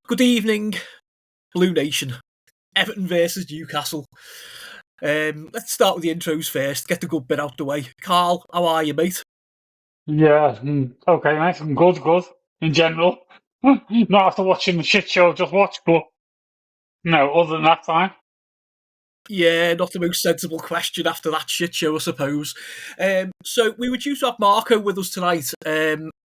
Good evening, Blue Nation. Everton versus Newcastle. Let's start with the intros first. Get the good bit out the way. Carl, how are you, mate? Yeah, okay, mate. I'm good. In general, not after watching the shit show I just watched, but no, other than that, fine. Yeah, not the most sensible question after that shit show, I suppose. So we were due to have Marco with us tonight,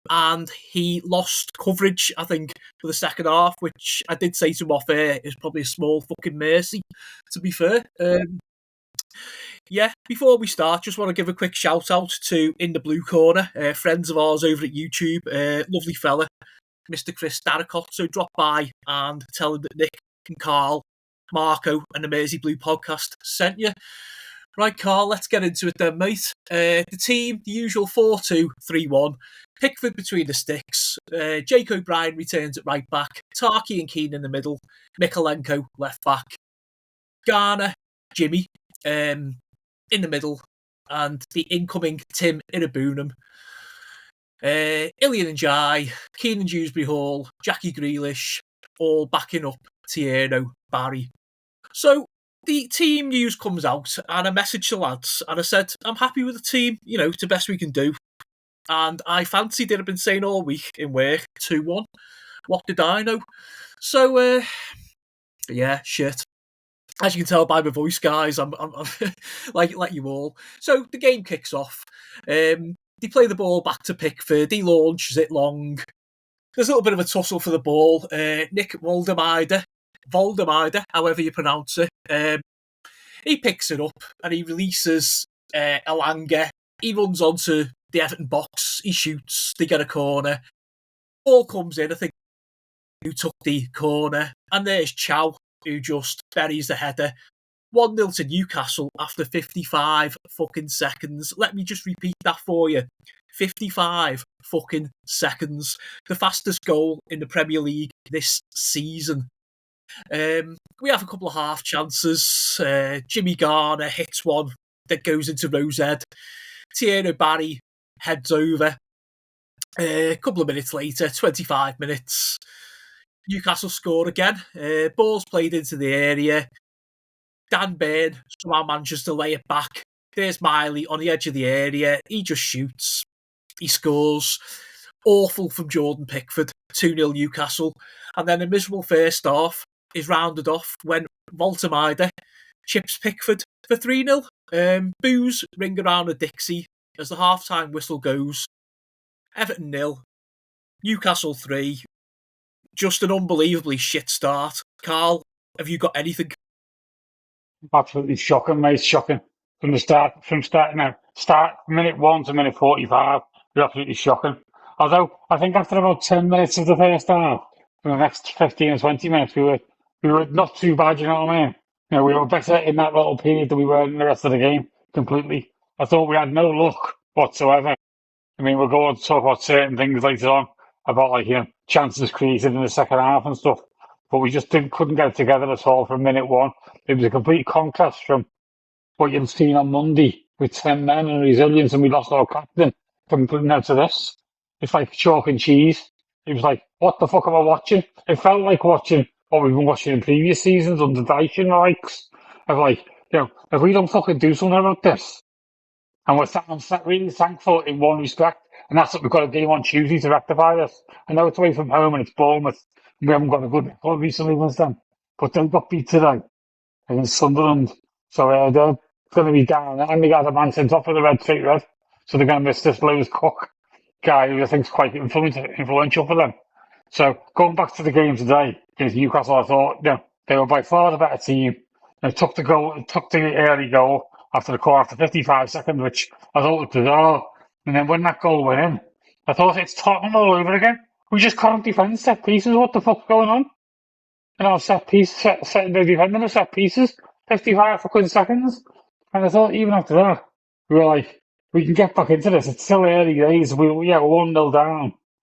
and he lost coverage, I think, for the second half, which I did say to him off air is probably a small fucking mercy, to be fair. Yeah, before we start, just want to give a quick shout out to In the Blue Corner, friends of ours over at YouTube, lovely fella, Mr. Chris Darricott. So drop by and tell him that Nick and Carl, Marco, and the Mersey Blue podcast sent you. Right, Carl, let's get into it then, mate. The team, the usual 4-2-3-1. Pickford between the sticks. Jake O'Brien returns at right back. Tarky and Keane in the middle. Mikalenko left back. Garner, Jimmy in the middle. And the incoming Tim Irabunum. Ilian and Jai, Keenan Dewsbury Hall, Jackie Grealish, all backing up Tierno, Barry. So the team news comes out, and I messaged the lads, and I said, I'm happy with the team, to the best we can do. And I fancied it, I've been saying all week in work, 2-1. What did I know? So, yeah, shit. As you can tell by my voice, guys, I'm like you all. So the game kicks off. They play the ball back to Pickford. He launches it long. There's a little bit of a tussle for the ball. Nick Voldemide, however you pronounce it, he picks it up and he releases Elanga. He runs onto the Everton box. He shoots. They get a corner. Ball comes in. I think who took the corner. And there's Chow, who just buries the header. 1-0 to Newcastle after 55 fucking seconds. Let me just repeat that for you. 55 fucking seconds. The fastest goal in the Premier League this season. We have a couple of half chances. Jimmy Garner hits one that goes into Rosehead. Tierno Barry heads over. A couple of minutes later, 25 minutes, Newcastle score again. Ball's played into the area. Dan Burn somehow manages to lay it back. There's Miley on the edge of the area. He just shoots. He scores. Awful from Jordan Pickford. 2-0 Newcastle. And then a miserable first half is rounded off when Voltemide chips Pickford for 3-0. Boos ring around a Dixie as the half-time whistle goes. Everton 0. Newcastle 3. Just an unbelievably shit start. Carl, have you got anything? Absolutely shocking, mate. Shocking from the start. Start minute 1 to minute 45. It's absolutely shocking. Although I think after about 10 minutes of the first half, for the next 15 or 20 minutes, we were not too bad. You know what I mean? We were better in that little period than we were in the rest of the game. Completely. I thought we had no luck whatsoever. I mean, we're going to talk about certain things later on about chances created in the second half and stuff, but we just couldn't get it together at all from minute 1. It was a complete contrast from what you'd seen on Monday with 10 men and resilience, and we lost our captain from putting out to this. It's like chalk and cheese. It was like, what the fuck am I watching? It felt like watching what we've been watching in previous seasons under Dyson likes. Of if we don't fucking do something about this, and I'm really thankful in one respect, and that's that we've got a game on Tuesday to rectify this. I know it's away from home and it's Bournemouth, and we haven't got a good record recently against them, but they got beat today against Sunderland. So they're going to be down, and they got a man sent off with a straight red. So they're going to miss this Lewis Cook guy, who I think is quite influential for them. So going back to the game today against Newcastle, I thought they were by far the better team. They took the early goal after the corner after 55 seconds, which I thought was bizarre. And then when that goal went in, I thought it's Tottenham all over again. We just can't defend set pieces. What the fuck's going on? Set defending the set pieces, 55 fucking seconds. And I thought even after that, we were like, we can get back into this. It's still early days. We're 1-0 down.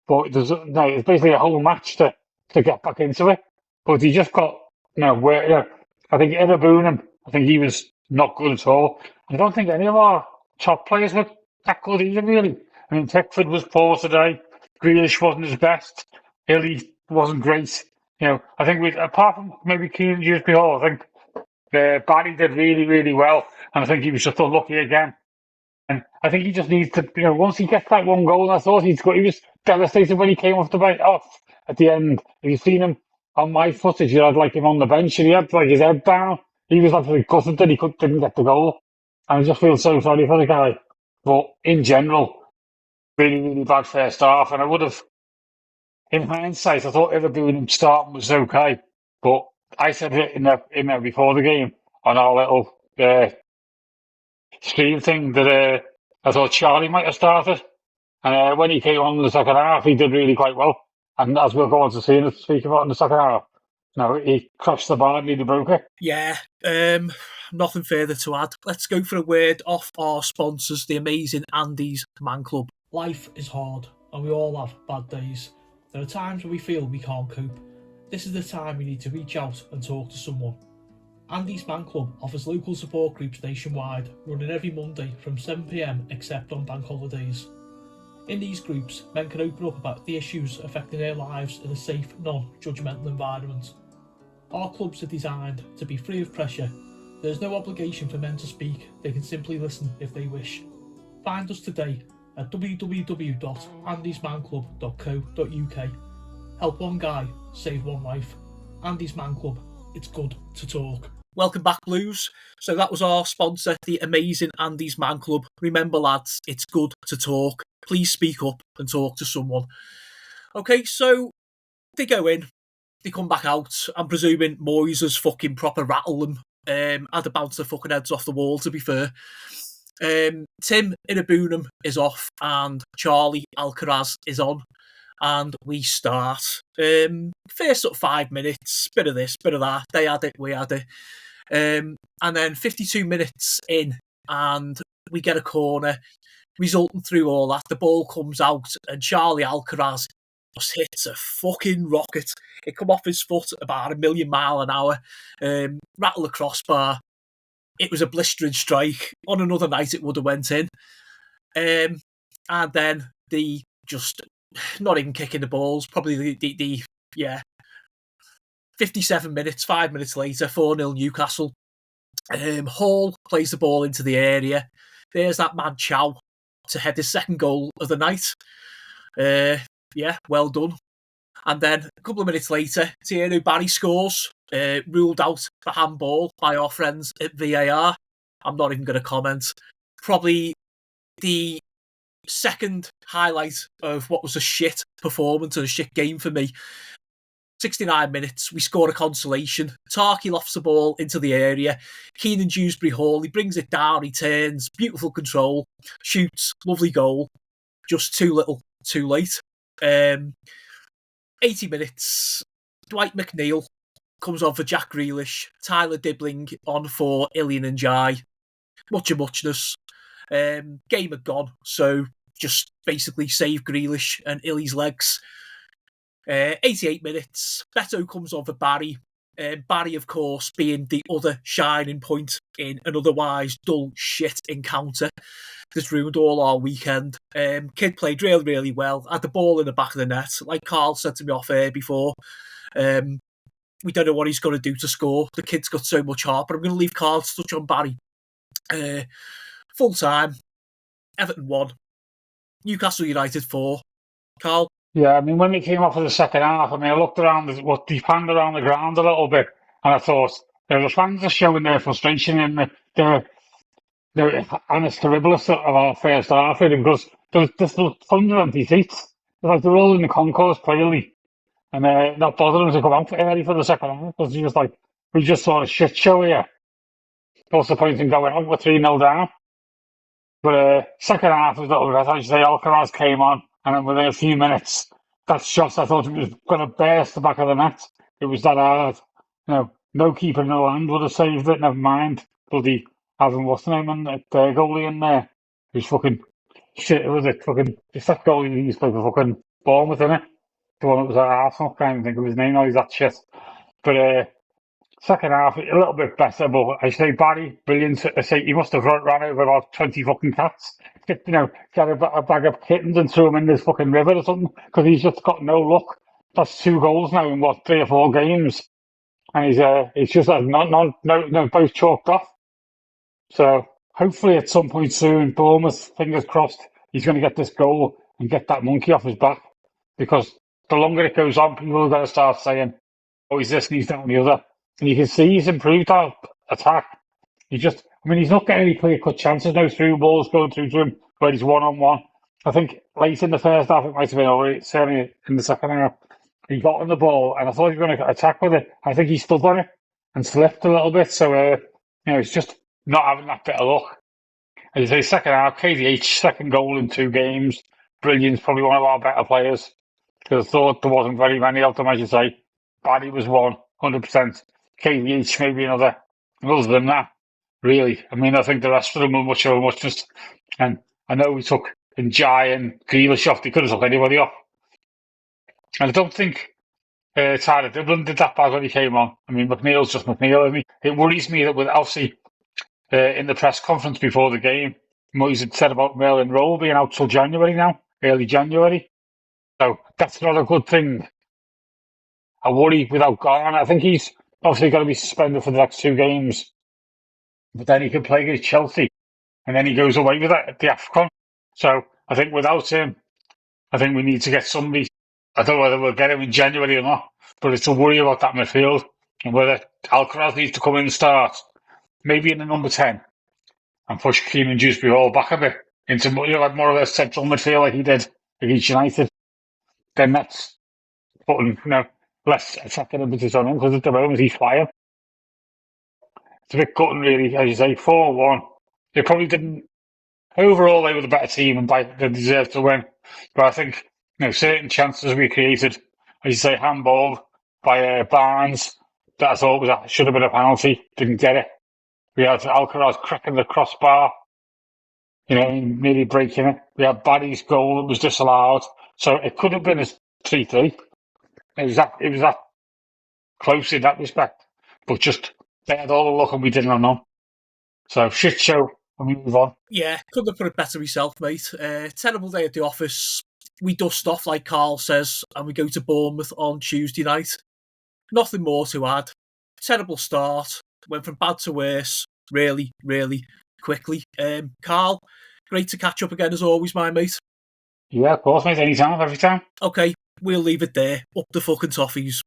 But it's basically a whole match to get back into it. But he just got, I think Irabunum, I think he was not good at all. I don't think any of our top players were that good either, really. I mean, Pickford was poor today. Grealish wasn't his best. Illy wasn't great. I think apart from maybe Keenan Dewsbury Hall, I think Barry did really, really well, and I think he was just unlucky again. And I think he just needs to, once he gets that one goal, I thought he was devastated when he came off at the end. Have you seen him on my footage? He had him on the bench and he had his head down. He was absolutely gutted that he didn't get the goal. And I just feel so sorry for the guy. But in general, really, really bad first half. And I would have, in hindsight, I thought interviewing him starting was okay. But I said it in there before the game on our little stream thing that I thought Charlie might have started. And when he came on in the second half, he did really quite well. And as we'll go on to speak about in the second half, he crashed the bar and nearly broke it. Yeah, nothing further to add. Let's go for a word off our sponsors, the amazing Andy's Man Club. Life is hard, and we all have bad days. There are times when we feel we can't cope. This is the time you need to reach out and talk to someone. Andy's Man Club offers local support groups nationwide, running every Monday from 7 p.m, except on bank holidays. In these groups, men can open up about the issues affecting their lives in a safe, non-judgmental environment. Our clubs are designed to be free of pressure. There is no obligation for men to speak, they can simply listen if they wish. Find us today at www.andysmanclub.co.uk. Help one guy, save one life. Andy's Man Club, it's good to talk. Welcome back, Blues. So that was our sponsor, the amazing Andy's Man Club. Remember, lads, it's good to talk. Please speak up and talk to someone. Okay, so they go in. They come back out. I'm presuming Moyes has fucking proper rattled them. Had to bounce their fucking heads off the wall, to be fair. Tim Inabunum is off and Charlie Alcaraz is on. And we start. First 5 minutes, bit of this, bit of that. They had it, we had it. And then 52 minutes in and we get a corner. Resulting through all that, the ball comes out and Charlie Alcaraz just hits a fucking rocket. It come off his foot about 1,000,000 miles an hour, rattle the crossbar. It was a blistering strike. On another night, it would have went in. And then the just not even kicking the balls. Probably the 57 minutes, 5 minutes later, 4-0 Newcastle. Hall plays the ball into the area. There's that man Chow to head his second goal of the night. Well done. And then a couple of minutes later, Thierry Barry scores, ruled out for handball by our friends at VAR. I'm not even going to comment. Probably the second highlight of what was a shit performance and a shit game for me. 69 minutes, we score a consolation. Tarky lofts the ball into the area. Keenan Dewsbury Hall, he brings it down, he turns, beautiful control, shoots, lovely goal. Just too little, too late. 80 minutes, Dwight McNeil comes on for Jack Grealish. Tyler Dibbling on for Ilian and Jai. Much of muchness. Game had gone, so just basically save Grealish and Illy's legs. 88 minutes, Beto comes on for Barry. Barry, of course, being the other shining point in an otherwise dull shit encounter that's ruined all our weekend. Kid played really, really well. Had the ball in the back of the net. Like Carl said to me off air before, we don't know what he's going to do to score. The kid's got so much heart, but I'm going to leave Carl to touch on Barry. Full time, Everton 1, Newcastle United 4. Carl? Yeah, I mean, when they came off of the second half, I looked around, they panned around the ground a little bit, and I thought, the fans are showing their frustration in the and it's terriblest of our first half, because there's tons of empty seats. It's like they're all in the concourse, clearly, and not bothering to come out early for the second half, because you're just like, we just saw a shit show here. What's the point in going on? We're 3-0 down. But second half was a little bit, as you say, Alcaraz came on, and then within a few minutes, that shot, I thought it was going to burst the back of the net. It was that hard. No keeper in the land would have saved it, never mind. Bloody having what's the name and the goalie in there. He was fucking shit, was it? Fucking, it's that goalie that used to play for fucking Bournemouth, isn't it? The one that was at Arsenal, can't even think of his name now, he's that shit. But second half, a little bit better, but I say Barry, brilliant. I say he must have ran over about 20 fucking cats. Got a bag of kittens and threw them in this fucking river or something, because he's just got no luck. that's 2 goals now in what, 3 or 4 games, and he's just like no both chalked off. So hopefully at some point soon, Bournemouth, fingers crossed, he's going to get this goal and get that monkey off his back. Because the longer it goes on, people are going to start saying, "Oh, he's this and he's that and the other," and you can see he's improved our attack. He's not getting any clear-cut chances now, through balls going through to him where he's one-on-one. I think late in the first half, it might have been, or certainly in the second half, he got on the ball and I thought he was going to attack with it. I think he stood on it and slipped a little bit. So, it's just not having that bit of luck. As you say, second half, KDH, second goal in 2 games. Brilliant's probably one of our better players. Because I thought there wasn't very many of them, as you say. Barry was one, 100%. KDH maybe another. And other than that, really, I think the rest of them were much of a muchness. And I know we took Njai and Grealish off. They could have took anybody off. And I don't think Tyler Dibblin did that bad when he came on. McNeil's just McNeil, isn't he? It worries me that with Elsie in the press conference before the game, Moyes had said about Merlin Rowe being out till January now, early January. So that's not a good thing. I worry without Garner. I think he's obviously going to be suspended for the next 2 games. But then he can play against Chelsea. And then he goes away with that at the AFCON. So I think without him, I think we need to get somebody. I don't know whether we'll get him in January or not. But it's a worry about that midfield. And whether Alcaraz needs to come in and start. Maybe in the number 10. And push Keenan Dewsbury Hall back a bit. Into more or less central midfield like he did against United. Then that's putting, less attacking impetus on him, because at the moment he's flying. It's a bit gutting, really, as you say, 4-1. They probably didn't. Overall, they were the better team and they deserved to win. But I think, certain chances we created, as you say, handball by Barnes, that I thought should have been a penalty, didn't get it. We had Alcaraz cracking the crossbar, nearly breaking it. We had Barry's goal that was disallowed. So it could have been a 3-3. It was that close in that respect. But just, they had all the luck and we didn't have none. So, shit show, and we move on. Yeah, couldn't have put it better myself, mate. Terrible day at the office. We dust off, like Carl says, and we go to Bournemouth on Tuesday night. Nothing more to add. Terrible start. Went from bad to worse really, really quickly. Carl, great to catch up again as always, my mate. Yeah, of course, mate. Anytime, every time. Okay, we'll leave it there. Up the fucking toffees.